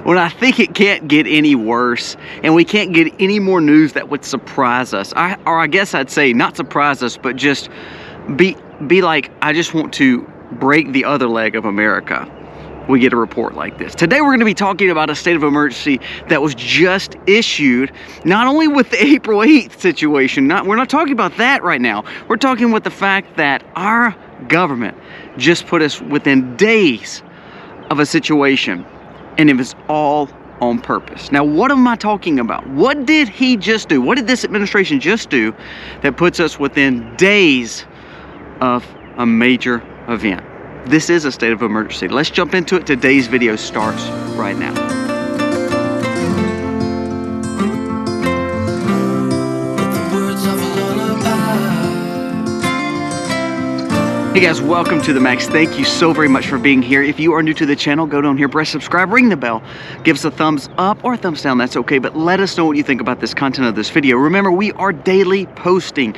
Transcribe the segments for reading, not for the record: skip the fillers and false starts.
when I think it can't get any worse, and we can't get any more news that would surprise us. Or I guess I'd say not surprise us, but just be like, I just want to break the other leg of America. We get a report like this. Today we're going to be talking about a state of emergency that was just issued, not only with the April 8th situation, we're not talking about that right now. We're talking with the fact that our government just put us within days of a situation, and it was all on purpose. Now, what am I talking about? What did he just do? What did this administration just do that puts us within days of a major event? This is a state of emergency. Let's jump into it. Today's video starts right now. Hey guys, welcome to the Max. Thank you so very much for being here. If you are new to the channel, go down here, press subscribe, ring the bell, give us a thumbs up or a thumbs down, that's okay, but let us know what you think about this content of this video. Remember, we are daily posting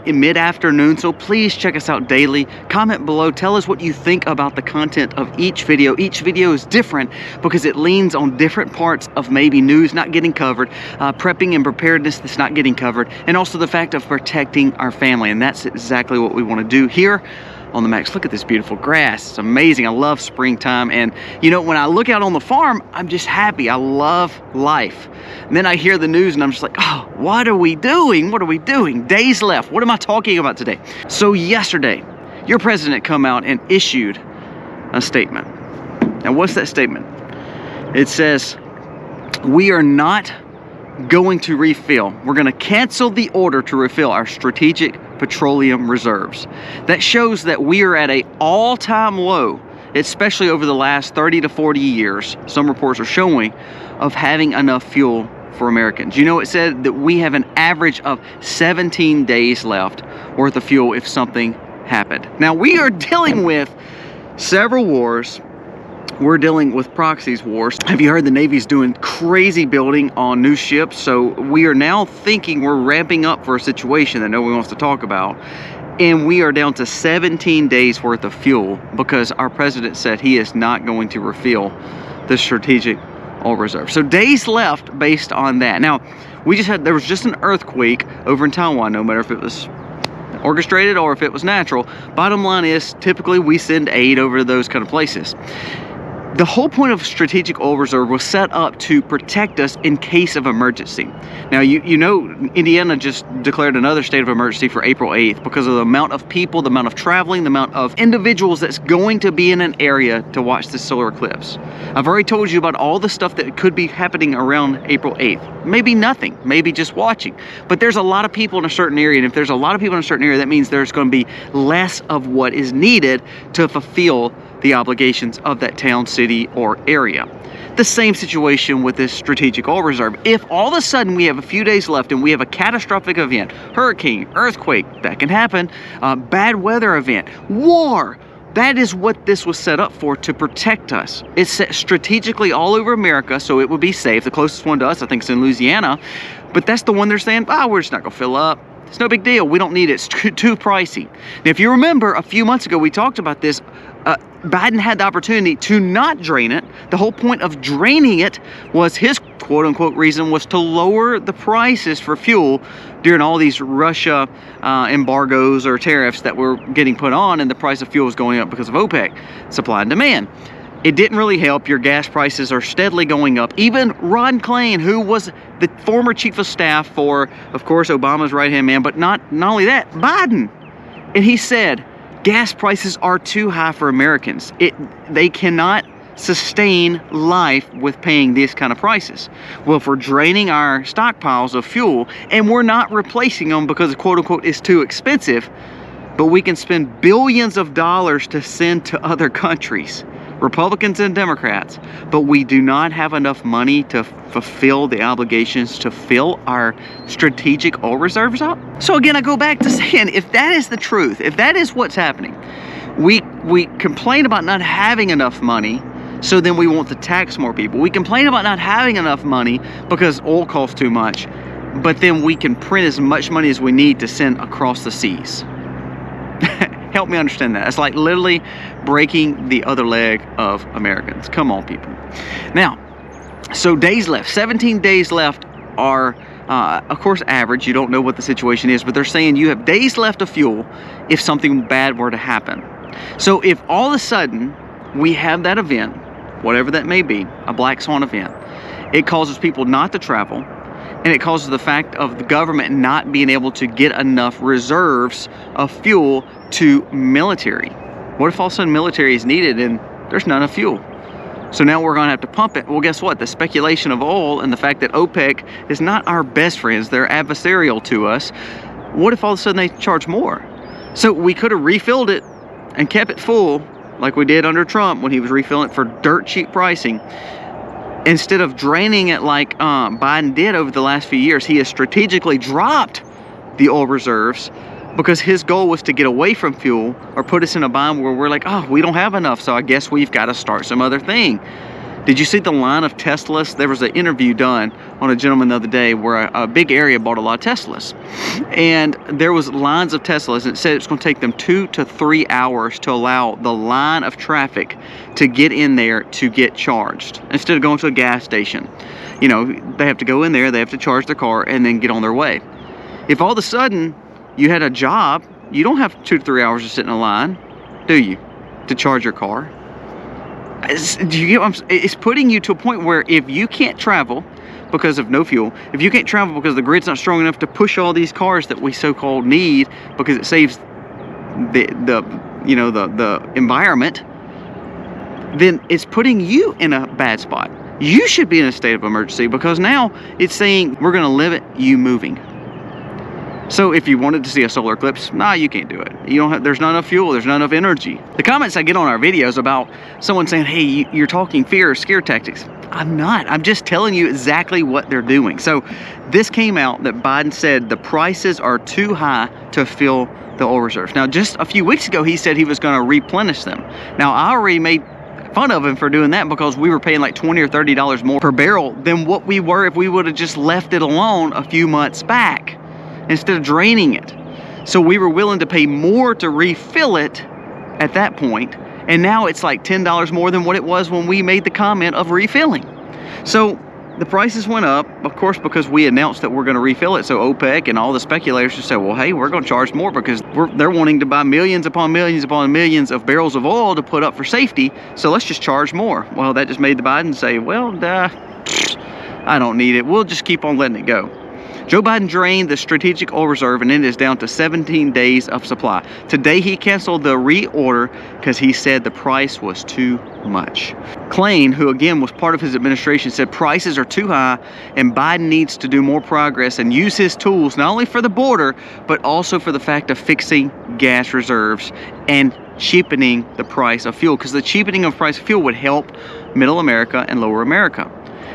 in mid-afternoon, so please check us out daily. Comment below, tell us what you think about the content of each video. Each video is different because it leans on different parts of maybe news not getting covered, prepping and preparedness that's not getting covered, and also the fact of protecting our family, and that's exactly what we want to do here on the Max. Look at this beautiful grass. It's amazing. I love springtime. And you know, when I look out on the farm, I'm just happy. I love life. And then I hear the news and I'm just like, oh, what are we doing? What are we doing? Days left. What am I talking about today? So yesterday, your president come out and issued a statement. Now, what's that statement? It says, we are not going to refill. We're going to cancel the order to refill our strategic petroleum reserves. That shows that we are at an all-time low, especially over the last 30 to 40 years, some reports are showing, of having enough fuel for Americans. You know, it said that we have an average of 17 days left worth of fuel if something happened. Now, we are dealing with several wars. We're dealing with proxies wars. Have you heard the Navy's doing crazy building on new ships? So we are now thinking we're ramping up for a situation that nobody wants to talk about. And we are down to 17 days worth of fuel because our president said he is not going to refill the strategic oil reserve. So days left based on that. Now, there was just an earthquake over in Taiwan, no matter if it was orchestrated or if it was natural. Bottom line is, typically we send aid over to those kind of places. The whole point of strategic oil reserve was set up to protect us in case of emergency. Now, you know, Indiana just declared another state of emergency for April 8th because of the amount of people, the amount of traveling, the amount of individuals that's going to be in an area to watch this solar eclipse. I've already told you about all the stuff that could be happening around April 8th. Maybe nothing, maybe just watching. But there's a lot of people in a certain area, and if there's a lot of people in a certain area, that means there's going to be less of what is needed to fulfill the obligations of that town, city, or area. The same situation with this strategic oil reserve. If all of a sudden we have a few days left and we have a catastrophic event, hurricane, earthquake, that can happen, bad weather event, war, that is what this was set up for, to protect us. It's set strategically all over America, so it would be safe. The closest one to us, I think, is in Louisiana, but that's the one they're saying, we're just not gonna fill up. It's no big deal. We don't need it. It's too pricey. Now, if you remember, a few months ago, we talked about this. Biden had the opportunity to not drain it. The whole point of draining it was his quote-unquote reason was to lower the prices for fuel during all these Russia embargoes or tariffs that were getting put on, and the price of fuel was going up because of OPEC, supply and demand. It didn't really help. Your gas prices are steadily going up. Even Ron Klain, who was the former chief of staff for, of course, Obama's right-hand man, but not only that, Biden. And he said, gas prices are too high for Americans. They cannot sustain life with paying these kind of prices. Well, if we're draining our stockpiles of fuel and we're not replacing them because quote-unquote is too expensive, but we can spend billions of dollars to send to other countries, Republicans and Democrats, but we do not have enough money to fulfill the obligations to fill our strategic oil reserves up. So again, I go back to saying, if that is the truth, if that is what's happening, we complain about not having enough money, so then we want to tax more people. We complain about not having enough money because oil costs too much, but then we can print as much money as we need to send across the seas. Help me understand that. It's like literally breaking the other leg of Americans. Come on, people. Now, So days left, 17 days left are, of course, average. You don't know what the situation is, but they're saying you have days left of fuel if something bad were to happen. So if all of a sudden we have that event, whatever that may be, a black swan event, it causes people not to travel, and it causes the fact of the government not being able to get enough reserves of fuel to military. What if all of a sudden military is needed and there's none of fuel? So now we're going to have to pump it. Well, guess what? The speculation of oil and the fact that OPEC is not our best friends, they're adversarial to us. What if all of a sudden they charge more? So we could have refilled it and kept it full like we did under Trump when he was refilling it for dirt cheap pricing. Instead of draining it like Biden did over the last few years, he has strategically dropped the oil reserves because his goal was to get away from fuel or put us in a bind where we're like, oh, we don't have enough, so I guess we've got to start some other thing. Did you see the line of Teslas? There was an interview done on a gentleman the other day where a big area bought a lot of Teslas. And there was lines of Teslas, and it said it's going to take them 2 to 3 hours to allow the line of traffic to get in there to get charged. Instead of going to a gas station, you know, they have to go in there, they have to charge their car, and then get on their way. If all of a sudden you had a job, you don't have 2 to 3 hours to sit in a line, do you, to charge your car? Do you get what I'm saying? It's putting you to a point where if you can't travel because of no fuel, if you can't travel because the grid's not strong enough to push all these cars that we so-called need because it saves the environment, then it's putting you in a bad spot. You should be in a state of emergency because now it's saying we're going to limit you moving. So if you wanted to see a solar eclipse, nah, you can't do it. You don't have, there's not enough fuel, there's not enough energy. The comments I get on our videos about someone saying, hey, you're talking fear or scare tactics. I'm not. I'm just telling you exactly what they're doing. So this came out that Biden said the prices are too high to fill the oil reserves. Now, just a few weeks ago, he said he was going to replenish them. Now, I already made fun of him for doing that because we were paying like $20 or $30 more per barrel than what we were if we would have just left it alone a few months back, instead of draining it. So we were willing to pay more to refill it at that point, and now it's like $10 more than what it was when we made the comment of refilling. So the prices went up, of course, because we announced that we're going to refill it. So OPEC and all the speculators just said, well, hey, we're going to charge more because they're wanting to buy millions upon millions upon millions of barrels of oil to put up for safety, so let's just charge more. Well, that just made the Biden say, well, I don't need it. We'll just keep on letting it go. Joe Biden drained the strategic oil reserve and it is down to 17 days of supply. Today he canceled the reorder because he said the price was too much. Klain, who again was part of his administration, said prices are too high and Biden needs to do more progress and use his tools not only for the border but also for the fact of fixing gas reserves and cheapening the price of fuel, because the cheapening of price of fuel would help middle America and lower America.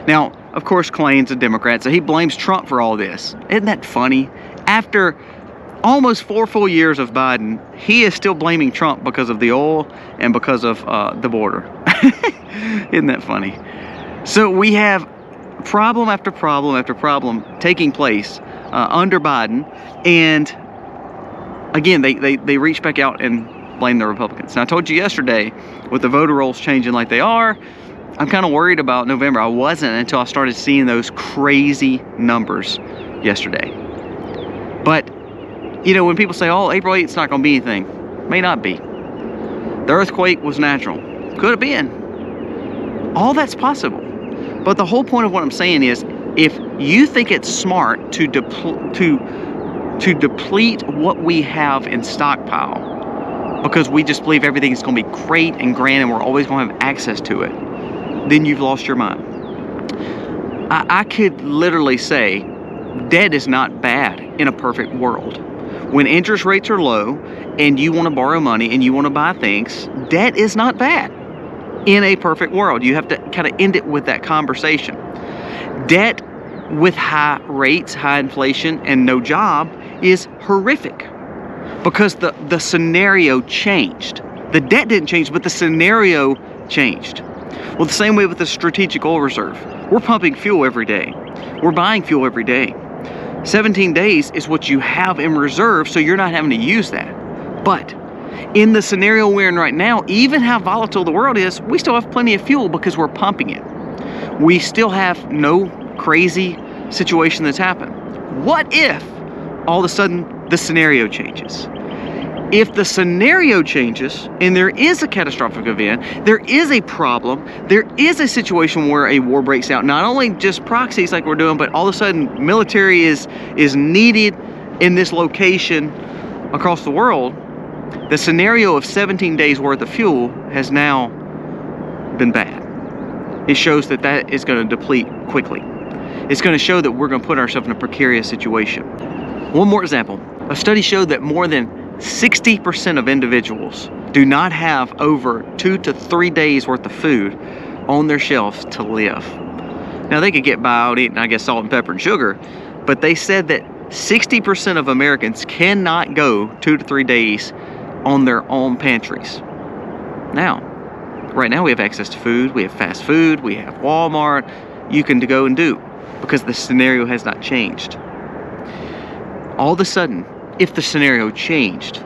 Now, of course, Klain's a Democrat, so he blames Trump for all this. Isn't that funny? After almost 4 full years of Biden, he is still blaming Trump because of the oil and because of the border. Isn't that funny? So we have problem after problem after problem taking place under Biden, and again, they reach back out and blame the Republicans. Now, I told you yesterday, with the voter rolls changing like they are, I'm kind of worried about November. I wasn't until I started seeing those crazy numbers yesterday. But, you know, when people say, oh, April 8th, it's not going to be anything. May not be. The earthquake was natural. Could have been. All that's possible. But the whole point of what I'm saying is, if you think it's smart to deplete what we have in stockpile because we just believe everything's going to be great and grand and we're always going to have access to it, then you've lost your mind. I could literally say debt is not bad in a perfect world. When interest rates are low and you want to borrow money and you want to buy things, debt is not bad in a perfect world. You have to kind of end it with that conversation. Debt with high rates, high inflation, and no job is horrific because the scenario changed. The debt didn't change, but the scenario changed. Well, the same way with the strategic oil reserve. We're pumping fuel every day. We're buying fuel every day. 17 days is what you have in reserve, so you're not having to use that. But in the scenario we're in right now, even how volatile the world is, we still have plenty of fuel because we're pumping it. We still have no crazy situation that's happened. What if all of a sudden the scenario changes? If the scenario changes and there is a catastrophic event, there is a problem, there is a situation where a war breaks out, not only just proxies like we're doing, but all of a sudden military is needed in this location across the world, the scenario of 17 days worth of fuel has now been bad. It shows that that is going to deplete quickly. It's going to show that we're going to put ourselves in a precarious situation. One more example. A study showed that more than 60% of individuals do not have over 2 to 3 days worth of food on their shelves to live. Now they could get by out eating, I guess, salt and pepper and sugar, but they said that 60% of Americans cannot go 2 to 3 days on their own pantries. Now, right now we have access to food, we have fast food, we have Walmart, you can go and do, because the scenario has not changed. All of a sudden, if the scenario changed,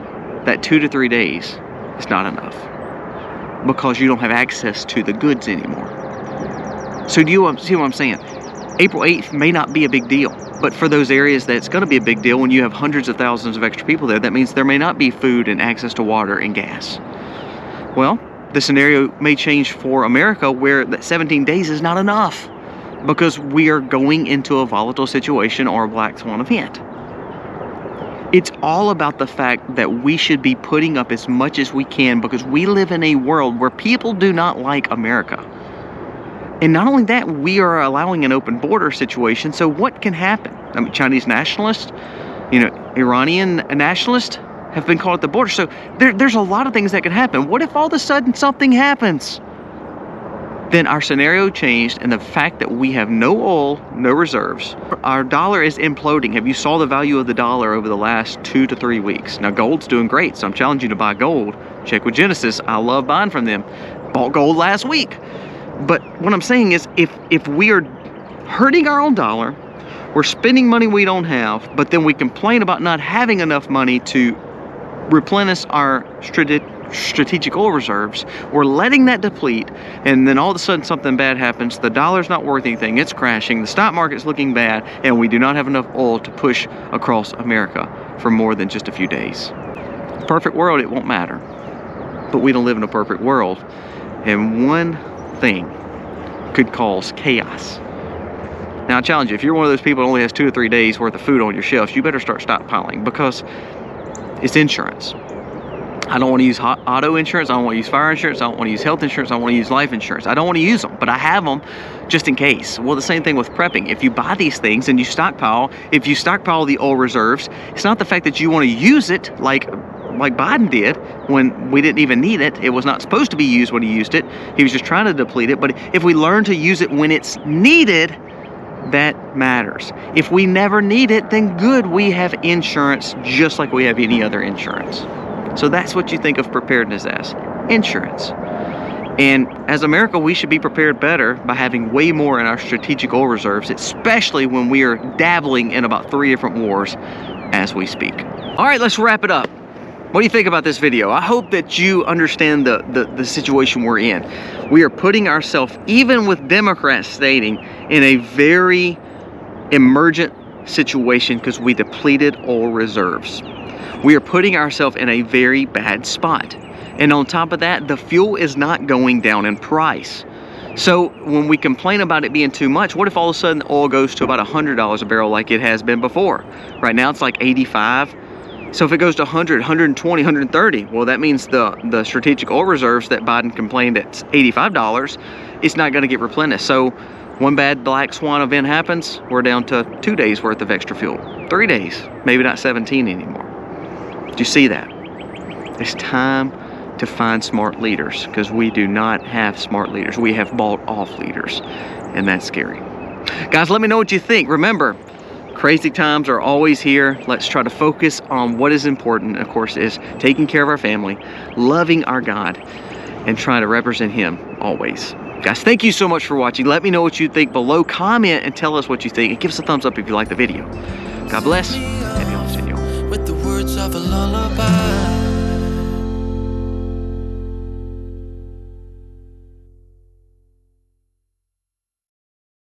that 2 to 3 days is not enough, because you don't have access to the goods anymore. So do you see what I'm saying? April 8th may not be a big deal, but for those areas that's going to be a big deal when you have hundreds of thousands of extra people there, that means there may not be food and access to water and gas. Well, the scenario may change for America where that 17 days is not enough, because we are going into a volatile situation or a black swan event. It's all about the fact that we should be putting up as much as we can, because we live in a world where people do not like America. And not only that, we are allowing an open border situation, so what can happen? I mean, Chinese nationalists, Iranian nationalists have been called at the border, so there's a lot of things that can happen. What if all of a sudden something happens? Then our scenario changed, and the fact that we have no oil, no reserves, our dollar is imploding. Have you saw the value of the dollar over the last 2 to 3 weeks? Now gold's doing great, so I'm challenging you to buy gold. Check with Genesis. I love buying from them. Bought gold last week. But what I'm saying is, if we are hurting our own dollar, we're spending money we don't have, but then we complain about not having enough money to replenish our strategic oil reserves, we're letting that deplete, and then all of a sudden something bad happens. The dollar's not worth anything, it's crashing, the stock market's looking bad, and we do not have enough oil to push across America for more than just a few days. Perfect world, it won't matter. But we don't live in a perfect world, and one thing could cause chaos. Now I challenge you, if you're one of those people that only has 2 or 3 days worth of food on your shelves, you better start stockpiling, because it's insurance. I don't want to use auto insurance, I don't want to use fire insurance, I don't want to use health insurance, I don't want to use life insurance. I don't want to use them, but I have them just in case. Well, the same thing with prepping. If you buy these things and you stockpile, if you stockpile the oil reserves, it's not the fact that you want to use it like Biden did when we didn't even need it. It was not supposed to be used when he used it. He was just trying to deplete it. But if we learn to use it when it's needed, that matters. If we never need it, then good, we have insurance just like we have any other insurance. So that's what you think of preparedness as, insurance. And as America, we should be prepared better by having way more in our strategic oil reserves, especially when we are dabbling in about 3 different wars as we speak. All right, let's wrap it up. What do you think about this video? I hope that you understand the situation we're in. We are putting ourselves, even with Democrats stating, in a very emergent situation because we depleted oil reserves. We are putting ourselves in a very bad spot. And on top of that, the fuel is not going down in price. So when we complain about it being too much, what if all of a sudden oil goes to about $100 a barrel like it has been before? Right now it's like 85. So if it goes to 100, 120, 130, well, that means the strategic oil reserves that Biden complained at $85, it's not going to get replenished. So one bad black swan event happens, we're down to 2 days worth of extra fuel. 3 days, maybe not 17 anymore. Do you see that? It's time to find smart leaders, because we do not have smart leaders. We have bought off leaders, and that's scary. Guys, let me know what you think. Remember, crazy times are always here. Let's try to focus on what is important, of course, is taking care of our family, loving our God, and trying to represent Him always. Guys, thank you so much for watching. Let me know what you think below. Comment and tell us what you think, and give us a thumbs up if you like the video. God bless. Happy Holidays, y'all. With the words of a lullaby.